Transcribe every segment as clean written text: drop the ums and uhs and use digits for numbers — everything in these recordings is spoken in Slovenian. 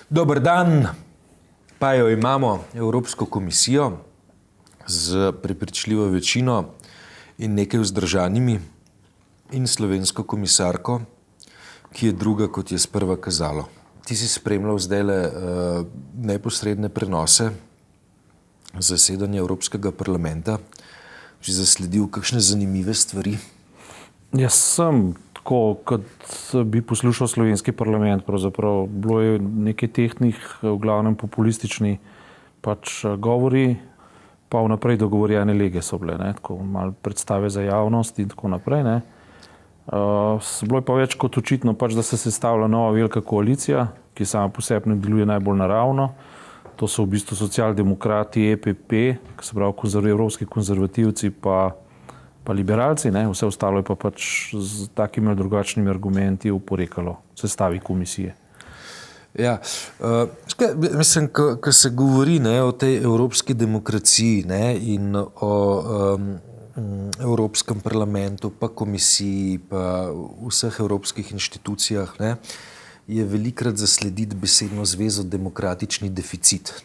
Dober dan, pa jo imamo Evropsko komisijo z prepričljivo večino in nekaj vzdržanimi in slovensko komisarko, ki je druga, kot je sprva kazalo. Ti si spremljal zdajle neposredne prenose zasedanja Evropskega parlamenta, si zasledil kakšne zanimive stvari? Jaz sem tako, kot bi poslušal slovenski parlament, pravzaprav bilo je nekaj tehtnih, v glavnem populistični govori, pa vnaprej dogovorjene lege so bile, tako malo predstave za javnost in tako naprej. Bilo je pa več kot očitno, da se sestavlja nova velika koalicija, ki sama po sebi ne deluje najbolj naravno. To so v bistvu socialdemokrati, EPP, ki se pravi evropski konzervativci pa liberalci, vse ostalo je pa z takimi ali drugačnimi argumenti oporekalo sestavi komisije. Ja, mislim, ko se govori o tej evropski demokraciji in o Evropskem parlamentu, pa komisiji, pa vseh evropskih inštitucijah, je velikrat zaslediti besedno zvezo demokratični deficit.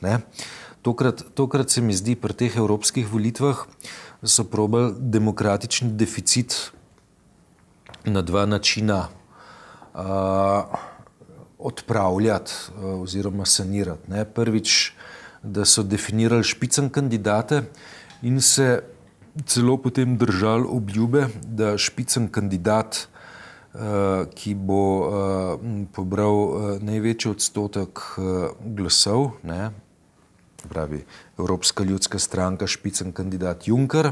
Tokrat se mi zdi pri teh evropskih volitvah, so probali demokratični deficit na dva načina odpravljati oziroma sanirati. Prvič, da so definirali špicen kandidate in se celo potem držali obljube, da špicen kandidat, ki bo pobral največji odstotek glasov, pravi Evropska ljudska stranka, špicen kandidat Juncker,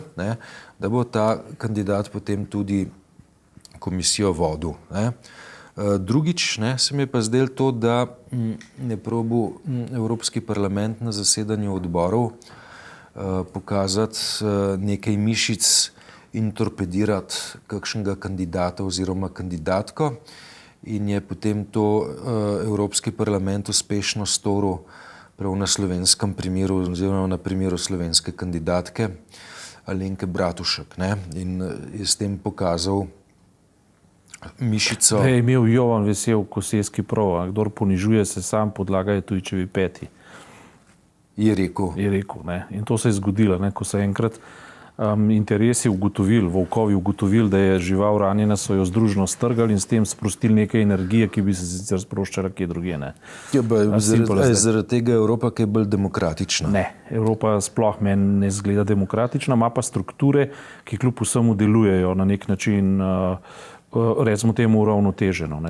da bo ta kandidat potem tudi komisijo vodil. Drugič se mi je pa zdelo to, da je probil Evropski parlament na zasedanju odborov pokazati nekaj mišic in torpedirati kakšnega kandidata oziroma kandidatko in je potem to Evropski parlament uspešno storil prav na slovenskem primeru oziroma na primeru slovenske kandidatke Alenke Bratušek. In je s tem pokazal mišico. Je imel Jovan Vesel Koseski prav, kdor ponižuje se sam, podlaga je Tujčevi peti. Je rekel. In to se je zgodilo, ko so enkrat interesi ugotovili, volkovi ugotovili, da je žival ranjena, so jo združno strgali in s tem sprostili nekaj energije, ki bi se sicer sproščala kje drugje. Zaradi tega je Evropa kaj bolj demokratična? Ne, Evropa sploh meni ne zgleda demokratična, ima pa strukture, ki kljub vsemu delujejo na nek način, recimo temu uravnoteženo.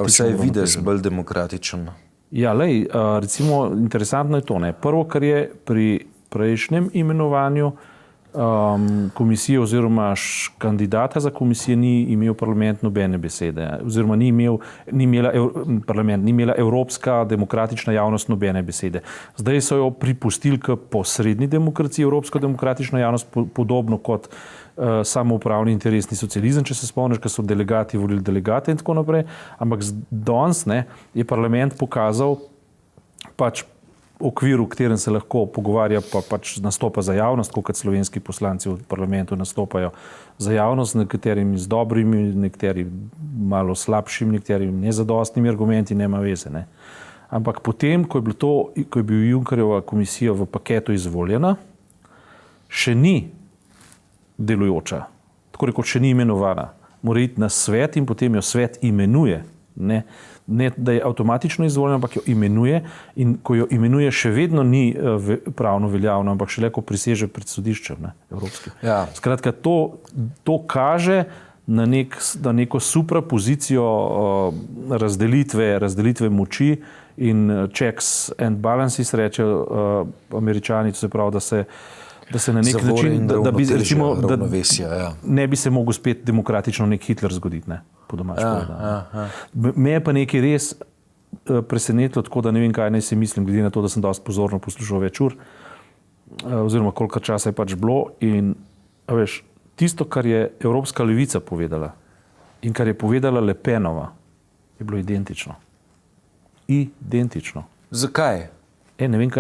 Vsaj videz bolj demokratičen? Ja, recimo interesantno je to. Prvo, kar je pri prejšnjem imenovanju komisije oziroma kandidata za komisijo ni imel parlament nobene besede, oziroma ni imela evropska demokratična javnost nobene besede. Zdaj so jo pripustili k posredni demokraciji, evropsko demokratično javnost, podobno kot samoupravni interesni socializem, če se spomniš, ko so delegati volili delegate in tako naprej, ampak danes je parlament pokazal okvir, v katerem se lahko pogovarja, pa nastopa za javnost, kot slovenski poslanci v parlamentu nastopajo za javnost, nekaterimi z dobrimi, nekateri malo slabšimi, nekateri nezadostnimi argumenti, nema veze. Ampak potem, ko je bil Junckerjeva komisija v paketu izvoljena, še ni delujoča, tako rekoč še ni imenovana. Mora iti na svet in potem jo svet imenuje. Ne, da je avtomatično izvoljena, ampak jo imenuje in ko jo imenuje, še vedno ni pravno veljavno, ampak šele ko priseže pred sodiščem evropskim. Ja. Skratka, to kaže na neko suprapozicijo razdelitve moči in checks and balances, rečejo Američani, to se pravi, da se na nek način, da bi recimo, ne bi se mogel spet demokratično nek Hitler zgoditi, po domač povedano. Me je pa nekaj res presenetilo, tako da ne vem, kaj naj si mislim, glede na to, da sem dosti pozorno poslušal več ur, oziroma koliko časa je bilo. In veš, tisto, kar je Evropska levica povedala in kar je povedala Le Penova, je bilo identično. Identično. Zakaj? Ne vem,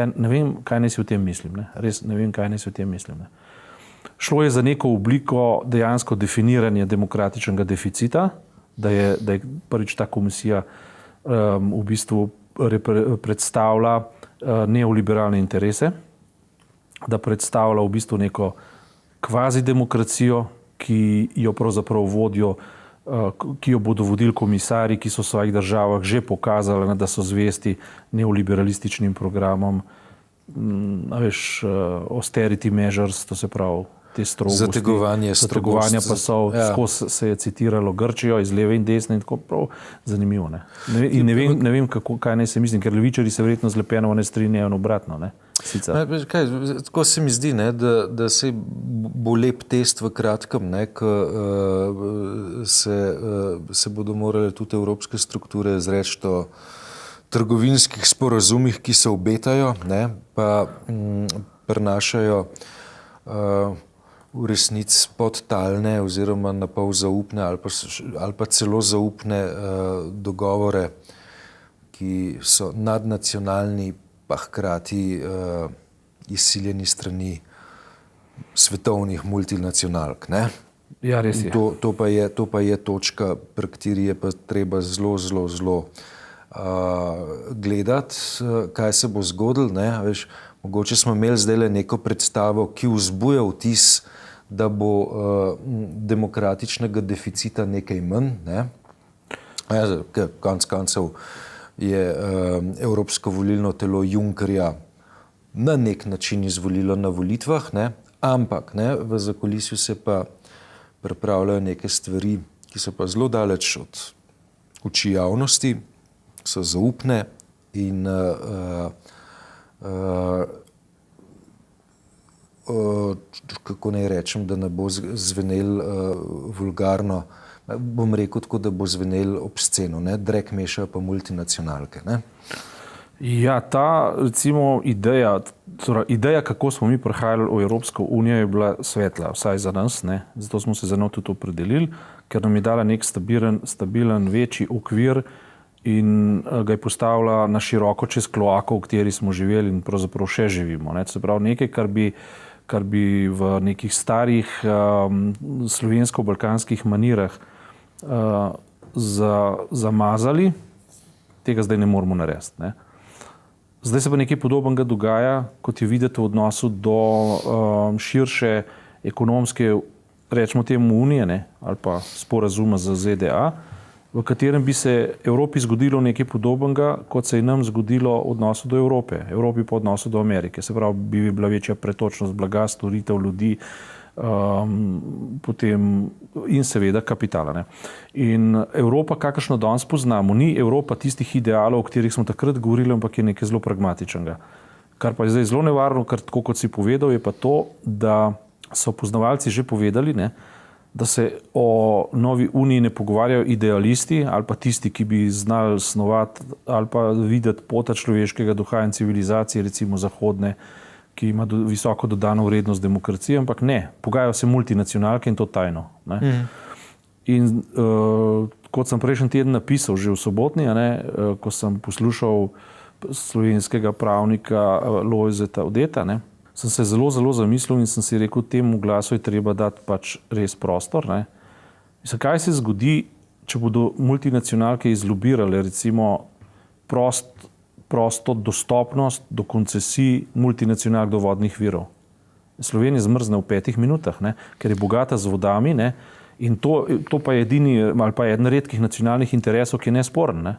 kaj naj si o tem mislim. Res ne vem, kaj naj si o tem mislim. Šlo je za neko obliko dejansko definiranja demokratičnega deficita, da je prvič ta komisija v bistvu predstavlja neoliberalne interese, da predstavlja v bistvu neko kvazi demokracijo, ki jo pravzaprav vodijo, ki jo bodo vodili komisarji, ki so v svojih državah že pokazali, da so zvesti neoliberalističnim programom, austerity measures, to se pravi te strogosti. Zategovanja pasov, skozi se je citiralo Grčijo iz leve in desne in tako prav zanimivo. Ne? In ne vem kaj naj se mislim, ker levičari se verjetno z Le Penovo ne strinjajo in obratno. Ne? Tako se mi zdi, ne, da se bo lep test v kratkem, ne, ko se bodo morale tudi evropske strukture izreči o trgovinskih sporazumih, ki se obetajo, ne, pa prinašajo v resnici podtalne oziroma napol zaupne ali pa celo zaupne dogovore, ki so nadnacionalni, pa hkrati izsiljeni strani svetovnih multinacionalk. Ne? Ja, res je. To pa je točka, pri kateri je pa treba zelo gledati, kaj se bo zgodilo. Ne? Veš, mogoče smo imeli zdaj neko predstavo, ki vzbuja vtis, da bo demokratičnega deficita nekaj manj. Ne? Konec koncev je Evropsko volilno telo Junckerja na nek način izvolilo na volitvah, ne? Ampak ne, v zakulisju se pa pripravljajo neke stvari, ki so pa zelo daleč od oči javnosti, so zaupne in kako naj rečem, da ne bo zvenel vulgarno, bom rekel tako, da bo zvenel obsceno, ne? Drek mešajo pa multinacionalke. Ne? Ja, ta recimo ideja, kako smo mi prihajali v Evropsko unijo, je bila svetla, vsaj za nas, ne? Zato smo se za njo tudi opredelili, ker nam je dala nek stabilen večji okvir in ga je postavila na široko čez kloako, v kateri smo živeli in pravzaprav še živimo. Ne? To se pravi nekaj, kar bi v nekih starih slovensko-balkanskih manirah zamazali, tega zdaj ne moramo narediti. Ne? Zdaj se pa nekaj podobnega dogaja, kot je videti v odnosu do širše ekonomske, rečemo temu unije, ne? Ali pa sporazuma z ZDA, v katerem bi se Evropi zgodilo nekaj podobnega, kot se je nam zgodilo v odnosu do Evrope, Evropi pa v odnosu do Amerike. Se pravi, bi bila večja pretočnost blaga, storitev, ljudi, potem in seveda kapitala. Ne. In Evropa, kakršno danes poznamo, ni Evropa tistih idealov, o katerih smo takrat govorili, ampak je nekaj zelo pragmatičnega. Kar pa je zdaj zelo nevarno, ker tako kot si povedal, je pa to, da so poznavalci že povedali, ne, da se o novi uniji ne pogovarjajo idealisti ali pa tisti, ki bi znali snovati ali pa videti pota človeškega duha in civilizacije, recimo zahodne, ki ima visoko dodano vrednost demokracije, ampak ne, pogajajo se multinacionalke in to tajno. Ne. In kot sem prejšnji teden napisal, že v sobotni, ko sem poslušal slovenskega pravnika Lojzeta Udeta, ne, sem se zelo zamislil in sem si rekel, temu glasu je treba dati pač res prostor. Ne. Mislim, kaj se zgodi, če bodo multinacionalke izlobirale recimo prosto dostopnost do koncesij multinacionalk do vodnih virov. Slovenija zmrzne v 5 minutah, ne, ker je bogata z vodami, ne, in to pa je edini ali pa eden redkih nacionalnih interesov, ki je nesporen. Ne.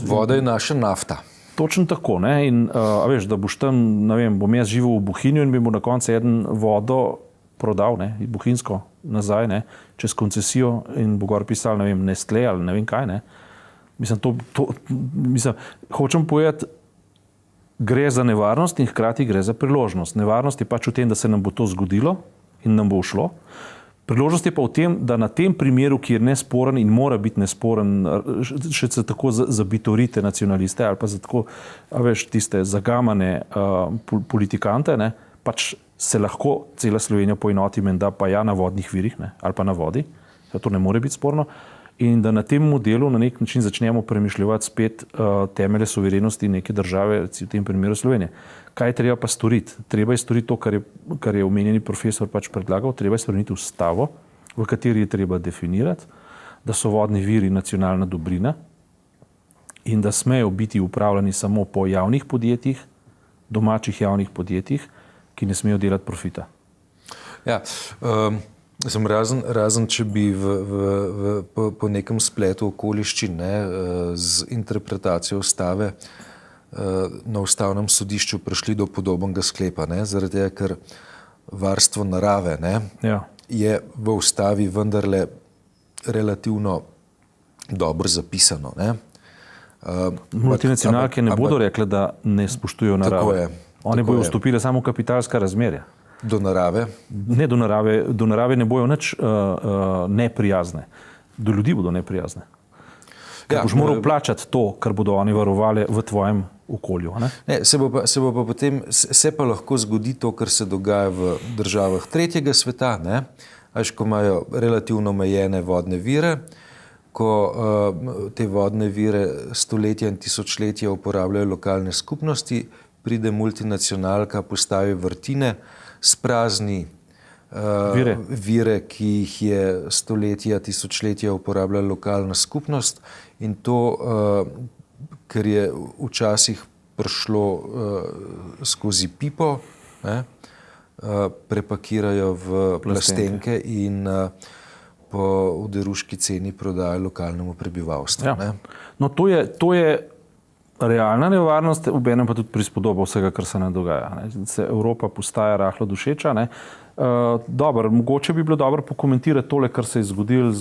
Voda je naša nafta. Točno tako, ne, in veš, da boš tam, ne vem, bom jaz živel v Bohinju in bi mu na koncu eden vodo prodal, ne, bohinjsko nazaj, ne, čez koncesijo in bo gor pisal, ne vem, Nestlé ali ne vem kaj, ne. Mislim, hočem povedati, gre za nevarnost in hkrati gre za priložnost. Nevarnost je pač v tem, da se nam bo to zgodilo in nam bo ušlo. Priložnost je pa v tem, da na tem primeru, ki je nesporen in mora biti nesporen, še se tako zabitorite nacionaliste ali pa za tako, veš, tiste zagamane politikante, ne, pač se lahko cela Slovenija poenoti menda pa ja na vodnih virih, ne, ali pa na vodi, to ne more biti sporno. In da na tem modelu na nek način začnemo premišljati spet temelje suverenosti neke države, v tem primeru Slovenije. Kaj je treba pa storiti? Treba je storiti to, kar je omenjeni profesor pač predlagal, treba je spremeniti ustavo, v kateri je treba definirati, da so vodni viri nacionalna dobrina in da smejo biti upravljani samo po javnih podjetjih, domačih javnih podjetjih, ki ne smejo delati profita. Ja, razen če bi po nekem spletu okoliščin, ne, z interpretacijo ustave na ustavnem sodišču prišli do podobnega sklepa, ne, zaradi tega, ker varstvo narave, ne, je v ustavi vendarle relativno dobro zapisano. Ne. Multinacionalke ne bodo rekle, da ne spoštujejo narave. One bojo vstopile samo v kapitalska razmerja. Do narave? Ne do narave. Do narave ne bojo nič neprijazne. Do ljudi bodo neprijazne. Ker boš moral plačati to, kar bodo oni varovali v tvojem okolju. Ne, se pa lahko zgodi to, kar se dogaja v državah tretjega sveta, ne? Veš, ko imajo relativno omejene vodne vire, ko te vodne vire stoletja in tisočletja uporabljajo lokalne skupnosti, pride multinacionalka, postavi vrtine, sprazni vire, ki jih je stoletja, tisočletja uporabljala lokalna skupnost, in to, ker je včasih prišlo skozi pipo, ne, prepakirajo v plastenke in po oderuški ceni prodajo lokalnemu prebivalstvu. Ja. No, to je realna nevarnost, obenem pa tudi prispodoba vsega, kar se nam dogaja. Ne. Se Evropa postaja rahlo dušeča. Ne. Dobro, mogoče bi bilo dobro pokomentirati tole, kar se je zgodilo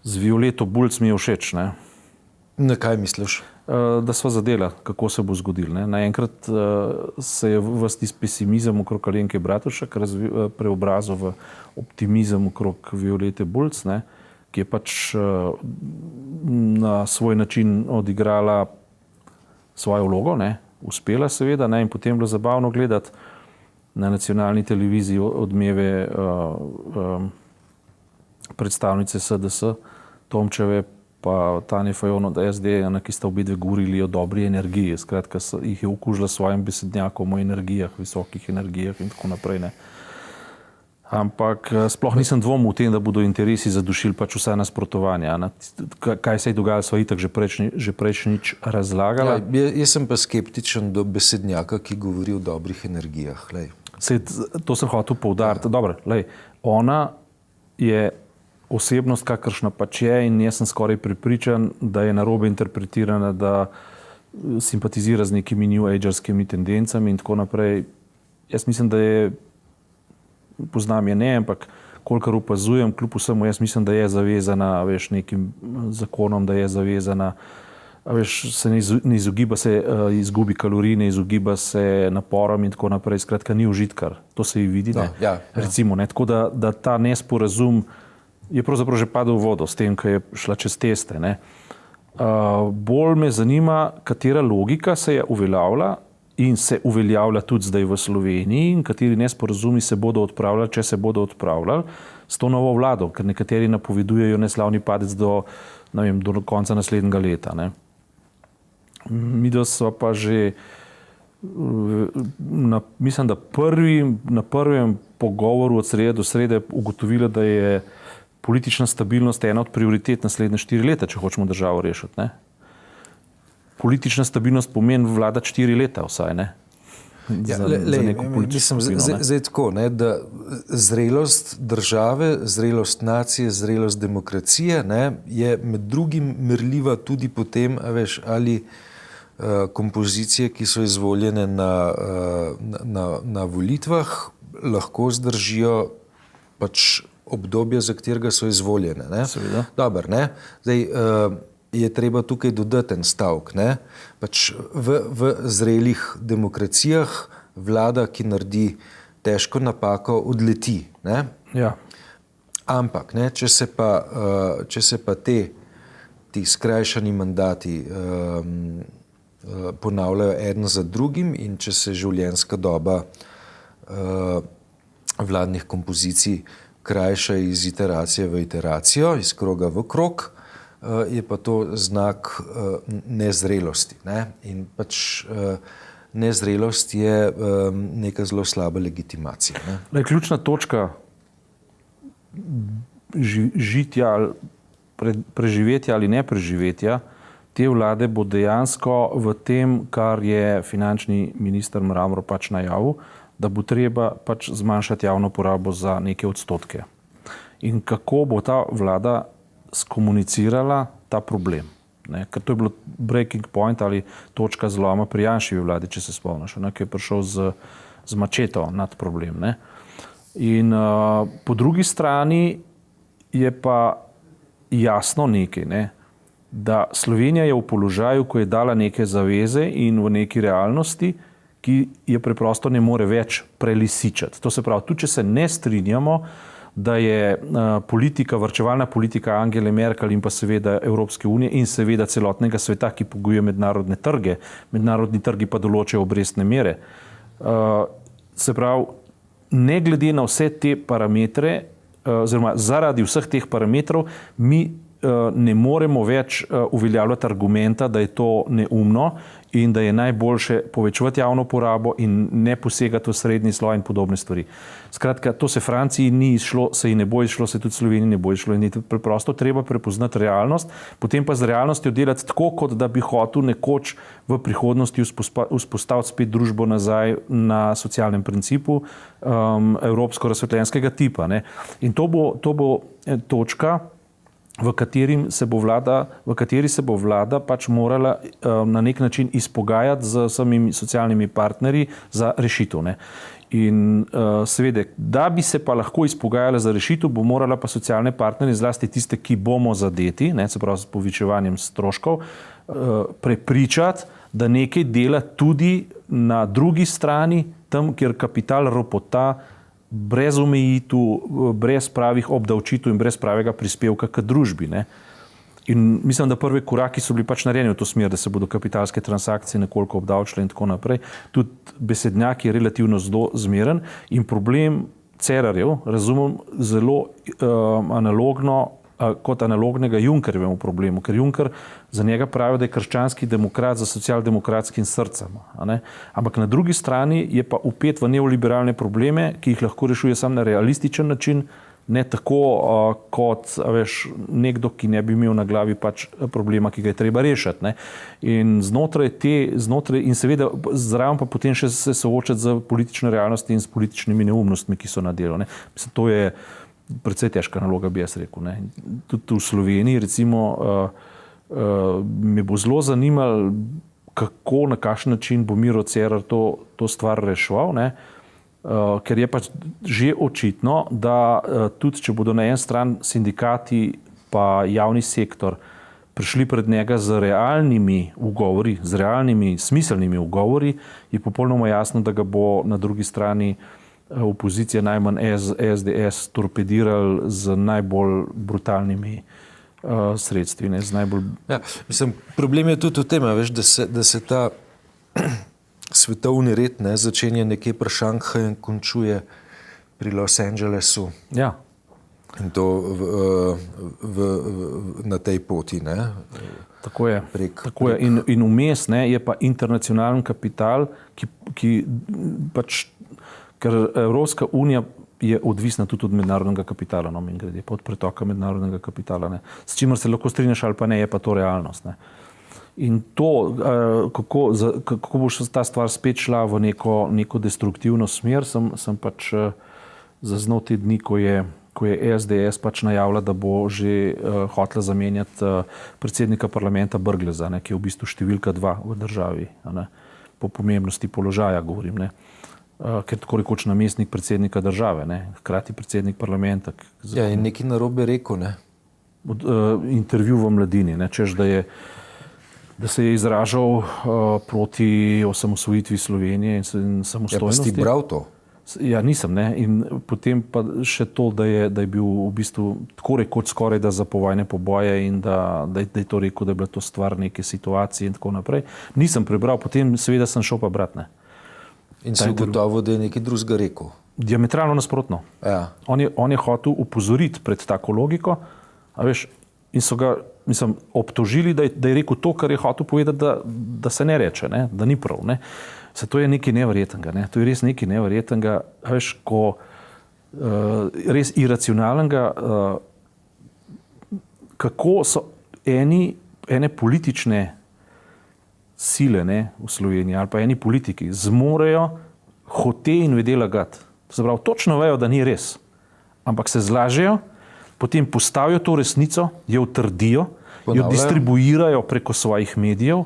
z Violeto Bulc, mi je všeč. Ne. Na kaj misliš? Da sva zadela, kako se bo zgodilo. Ne. Naenkrat se je vsti pesimizem okrog Alenke Bratušek preobrazil v optimizem okrog Violete Bulc, ne, ki je pač na svoj način odigrala svojo vlogo, ne, uspela seveda, ne, in potem bilo zabavno gledati na nacionalni televiziji odmeve predstavnice SDS, Tomčeve pa Tanje Fajon od SD, ki sta obidve govorili o dobri energiji, skratka jih je okužila s svojim besednjakom o energijah, visokih energijah in tako naprej. Ne. Ampak sploh nisem dvomil v tem, da bodo interesi zadušili pač vsa nasprotovanja. Kaj se je dogajalo, sva itak že prejšnjič razlagala. Ja, jaz sem pa skeptičen do besednjaka, ki govori o dobrih energijah. To sem hotel poudariti. Dobro, ona je osebnost, kakršna pač je, in jaz sem skoraj prepričan, da je narobe interpretirana, da simpatizira z nekimi new agerskimi tendencami in tako naprej. Jaz mislim, da je, poznam je ne, ampak kolikor opazujem, kljub vsemu, jaz mislim, da je zavezana, veš, nekim zakonom, da je zavezana, veš, se ne izogiba se izgubi kalorij, ne izogiba se naporom in tako naprej. Skratka, ni užitkar. To se ji vidi, ne? Ja. Recimo, ne? Tako da ta nesporazum je pravzaprav že padel v vodo s tem, ko je šla čez teste, ne? Bolj me zanima, katera logika se je uveljavila in se uveljavlja tudi zdaj v Sloveniji in kateri nesporazumi se bodo odpravljali, če se bodo odpravljali s to novo vlado, ker nekateri napovedujejo neslavni padec do konca naslednjega leta. Ne. Midva sva pa že mislim, da na prvem pogovoru od srede do srede ugotovila, da je politična stabilnost ena od prioritet naslednje 4 leta, če hočemo državo rešiti. Ne. Politična stabilnost pomeni vladati 4 leta vsaj, ne? Za neko politično skupino. Zdaj tako, ne, da zrelost države, zrelost nacije, zrelost demokracije, ne, je med drugim merljiva tudi potem, veš, ali kompozicije, ki so izvoljene na volitvah, lahko zdržijo pač obdobje, za katerega so izvoljene. Ne? Seveda. Dobar, ne? Zdaj, je treba tukaj dodati en stavek. Ne? Pač v zrelih demokracijah vlada, ki naredi težko napako, odleti. Ne? Ja. Ampak, ne, če se pa ti skrajšani mandati ponavljajo eden za drugim in če se življenjska doba vladnih kompozicij krajša iz iteracije v iteracijo, iz kroga v krog, je pa to znak nezrelosti. Ne? In pač nezrelost je neka zelo slaba legitimacija. Ne? Ključna točka žitja, preživetja ali ne preživetja te vlade bo dejansko v tem, kar je finančni minister Mramor pač najavil, da bo treba pač zmanjšati javno porabo za neke odstotke. In kako bo ta vlada skomunicirala ta problem? Ne? Ker to je bilo breaking point ali točka zloma pri Janševi vladi, če se spomniš, ki je prišel z mačeto nad problem. Ne? In po drugi strani je pa jasno nekaj, ne? Da Slovenija je v položaju, ko je dala neke zaveze in v neki realnosti, ki je preprosto ne more več prelisičati. To se pravi, tudi če se ne strinjamo, da je politika, varčevalna politika Angele Merkel in pa seveda Evropske unije in seveda celotnega sveta, ki pogojuje mednarodne trge, mednarodni trgi pa določajo obrestne mere. Se pravi, ne glede na vse te parametre, oziroma zaradi vseh teh parametrov, mi ne moremo več uveljavljati argumenta, da je to neumno in da je najboljše povečevati javno porabo in ne posegati v srednji sloj in podobne stvari. Skratka, to se Franciji ni izšlo, se ji ne bo izšlo, se tudi Sloveniji ne bo izšlo in je preprosto treba prepoznati realnost, potem pa z realnostjo delati tako, kot da bi hotel nekoč v prihodnosti vzpostaviti spet družbo nazaj na socialnem principu evropsko razsvetljenskega tipa. Ne? In to bo točka, v kateri se bo vlada pač morala na nek način izpogajati z samimi socialnimi partnerji za rešitev. Ne? In seveda, da bi se pa lahko izpogajala za rešitev, bo morala pa socialne partnerje, zlasti tiste, ki bomo zadeti, ne, se pravi s povečevanjem stroškov, prepričati, da nekaj dela tudi na drugi strani, tam, kjer kapital ropota, brez omejitev, brez pravih obdavčitev in brez pravega prispevka k družbi. Ne? In mislim, da prvi koraki so bili pač narejeni v to smer, da se bodo kapitalske transakcije nekoliko obdavčile in tako naprej. Tudi besednjak je relativno zelo zmeren in problem Cerarjev razumem zelo analogno kot analognega Junckerjevemu problemu, ker Juncker za njega pravi, da je krščanski demokrat za socialdemokratskim srcem. Ampak na drugi strani je pa upet v neoliberalne probleme, ki jih lahko rešuje sam na realističen način, ne tako kot nekdo, ki ne bi imel na glavi pač problema, ki ga je treba rešiti. Ne? In znotraj in seveda zraven pa potem še se soočati z politično realnostjo in s političnimi neumnostmi, ki so na delu. Mislim, to je precej težka naloga, bi jaz rekel. Ne. Tudi v Sloveniji, recimo, me bo zelo zanimalo, kako, na kakšen način bo Miro Cerar to stvar reševal, ne. Ker je pač že očitno, da tudi, če bodo na en stran sindikati pa javni sektor prišli pred njega z realnimi ugovori, z realnimi smiselnimi ugovori, je popolnoma jasno, da ga bo na drugi strani opozicija, najmanj SDS, torpedirali z najbolj brutalnimi sredstvi. Ne, z najbolj... Ja, mislim, problem je tudi v tem, veš, da se ta svetovni red začenja nekje pri Šanghaju in končuje pri Los Angelesu. Ja. In to na tej poti. Ne? Tako je. Tako je. In vmes je pa internacionalen kapital, ki pač ker Evropska unija je odvisna tudi od mednarodnega kapitala, od pretoka mednarodnega kapitala. Ne. S čimer se lahko strinjaš ali pa ne, je pa to realnost. Ne. In to, kako bo ta stvar spet šla v neko destruktivno smer, sem pač zaznal te dni, ko je SDS pač najavila, da bo že hotela zamenjati predsednika parlamenta Brgleza, ki je v bistvu številka 2 v državi, ne. Po pomembnosti položaja govorim. Ne. Ker tako rekoč namestnik predsednika države, ne? Hkrati predsednik parlamenta. Ja, in nekaj narobe rekel, ne? Intervju v Mladini, ne? Češ, da se je izražal proti osamosvojitvi Slovenije in samostojnosti. Ja, pa si bral to? Ja, nisem, ne? In potem pa še to, da je bil v bistvu tako rekoč skoraj da za povojne poboje in da je to rekel, da je bila to stvar neke situacije in tako naprej. Nisem prebral, potem seveda sem šel pa brat, ne? In si ugotovil, da je nekaj drugega rekel? Diametralno nasprotno. Ja. On je hotel upozoriti pred tako logiko, a veš, in so ga, mislim, obtožili, da je rekel to, kar je hotel povedati, da se ne reče, ne, da ni prav. Ne. Se to je nekaj neverjetnega, ne. To je res nekaj neverjetnega, a veš, ko res iracionalnega, kako so ene politične sile, ne, v Sloveniji ali pa eni politiki zmorejo hote in vede lagati. To se pravi, točno vejo, da ni res, ampak se zlažejo, potem postavijo to resnico, jo utrdijo, jo distribuirajo preko svojih medijev,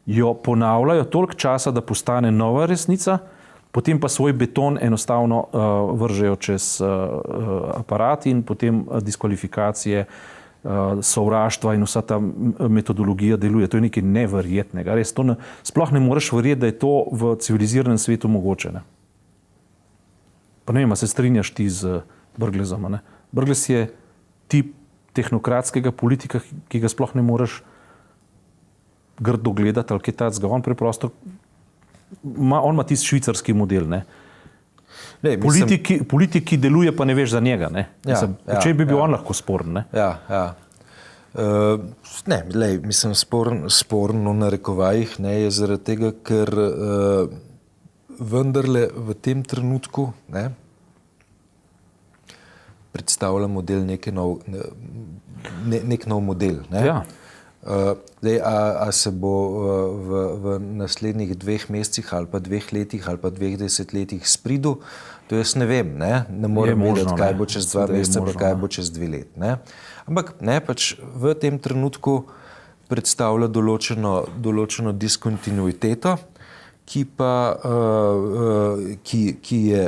jo ponavljajo toliko časa, da postane nova resnica, potem pa svoj beton enostavno vržejo čez aparat in potem diskvalifikacije, sovraštva in vsa ta metodologija deluje. To je nekaj neverjetnega. Res, sploh ne moreš verjeti, da je to v civiliziranem svetu mogoče. Ne? Pa ne vem, se strinjaš ti z Brglezom. Ne? Brglez je tip tehnokratskega politika, ki ga sploh ne moreš grdo gledati ali kaj takega. On preprosto on ima tisti švicarski model. Ne? Ne, politiki deluje, pa ne veš za njega. Ne? Če bi bil on lahko sporen. Ne? Mislim, sporen v narekovajih je zaradi tega, ker vendarle v tem trenutku predstavlja model nek nov model. Ne? Ja. A se bo v naslednjih 2 mesecih ali pa 2 letih ali pa 2 desetletjih spridil, to jaz ne vem. Ne morem vedeti, kaj bo čez 2 meseca, pa kaj bo čez 2 let. Ne? Ampak pač v tem trenutku predstavlja določeno diskontinuiteto, ki je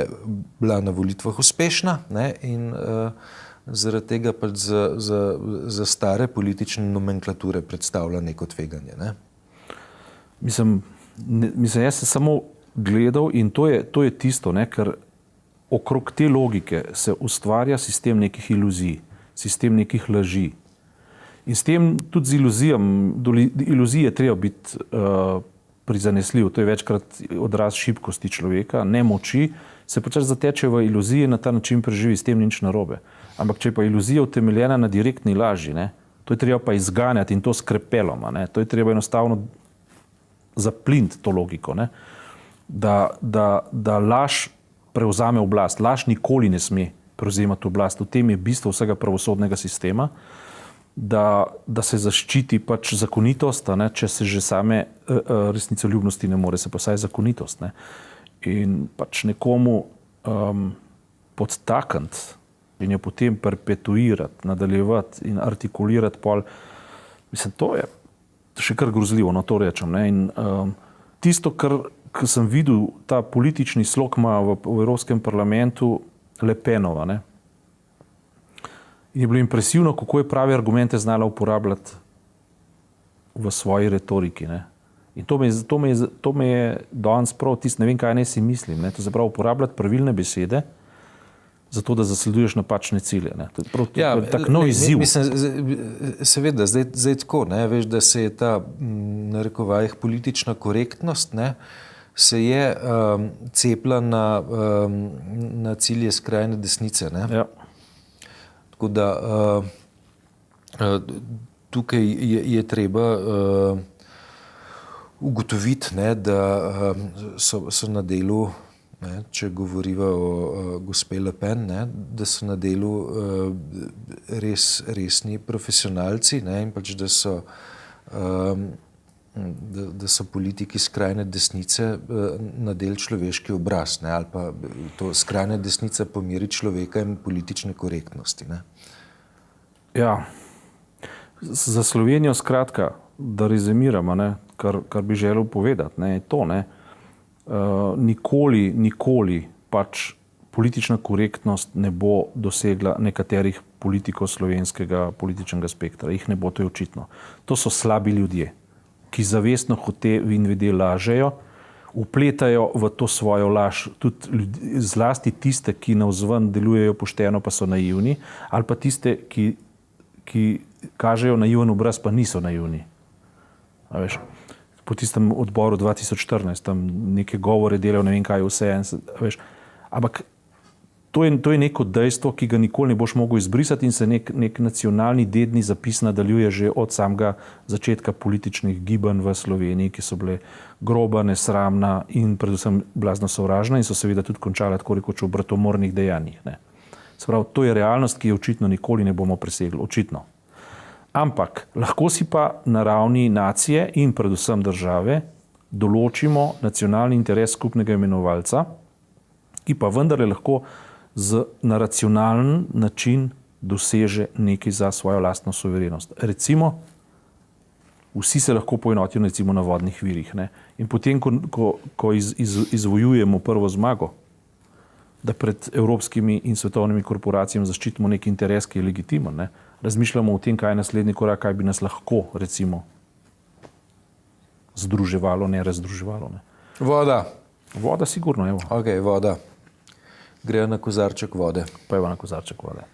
bila na volitvah uspešna in zaradi tega pač za stare politične nomenklature predstavlja neko tveganje. Ne? Mislim, jaz sem samo gledal in to je tisto, ker okrog te logike se ustvarja sistem nekih iluzij, sistem nekih laži. In s tem tudi z iluzije treba biti prizanesljiv. To je večkrat odraz šibkosti človeka, ne moči, se pač zateče v iluzije, na ta način preživi, s tem nič narobe. Ampak če pa iluzija utemeljena na direktni laži, to je treba pa izganjati in to s krepelom. To je treba enostavno zapliniti to logiko. Da laž prevzame oblast. Laž nikoli ne sme prevzemati oblast. V tem je bistvo vsega pravosodnega sistema, da se zaščiti pač zakonitost, če se že same resnicoljubnosti ne more, se pa vsaj zakonitost. In pač nekomu podtakniti in jo potem perpetuirati, nadaljevati in artikulirati pol, mislim, to je še kar grozljivo, to rečem. In tisto, kar sem videl, ta politični slog ima v Evropskem parlamentu Le Penova. In je bilo impresivno, kako je pravi argumente znala uporabljati v svoji retoriki. In to me je danes prav tisto, ne vem, kaj naj si mislim. To se pravi uporabljati pravilne besede, zato da zasleduješ napačne cilje. To je prav tak nov izziv. Seveda, zdaj tako, veš, da se je ta, na rekovajih, politična korektnost, se je cepila na cilje skrajne desnice. Ja. Tako da tukaj je treba ugotoviti, da so na delu, če govoriva o gospe Le Pen, da so na delu resni profesionalci in pač da so politiki skrajne desnice na del človeški obraz, ali pa to skrajne desnice po meri človeka in politične korektnosti. Ja, za Slovenijo skratka, da rezimiramo, kar bi želel povedati, je to, nikoli pač politična korektnost ne bo dosegla nekaterih politikov slovenskega političnega spektra. Jih ne bo, to je očitno. To so slabi ljudje, ki zavestno hote in vede lažejo, upletajo v to svojo laž tudi zlasti tiste, ki navzven delujejo pošteno, pa so naivni, ali pa tiste, ki kažejo naiven obraz, pa niso naivni. A veš, po tistem odboru 2014, tam neke govore delal, ne vem kaj vse. Veš, ampak to je neko dejstvo, ki ga nikoli ne boš mogel izbrisati in se nek nacionalni dedni zapis nadaljuje že od samega začetka političnih gibanj v Sloveniji, ki so bile groba, nesramna in predvsem blazno sovražna in so seveda tudi končala tako rekoč v bratomornih dejanjih. Se pravi, to je realnost, ki je očitno nikoli ne bomo presegli. Očitno. Ampak lahko si pa na ravni nacije in predvsem države določimo nacionalni interes skupnega imenovalca, ki pa vendarle lahko na racionalen način doseže nekaj za svojo lastno suverenost. Recimo, vsi se lahko poenotijo recimo na vodnih virih. Ne? In potem, ko izvojujemo prvo zmago, da pred evropskimi in svetovnimi korporacijami zaščitimo nek interes, ki je legitimen, ne? Razmišljamo o tem, kaj je naslednji korak, kaj bi nas lahko recimo združevalo, ne razdruževalo. Ne? Voda. Voda sigurno, evo. Ok, voda. Grejo na kozarček vode. Pa evo na kozarček vode.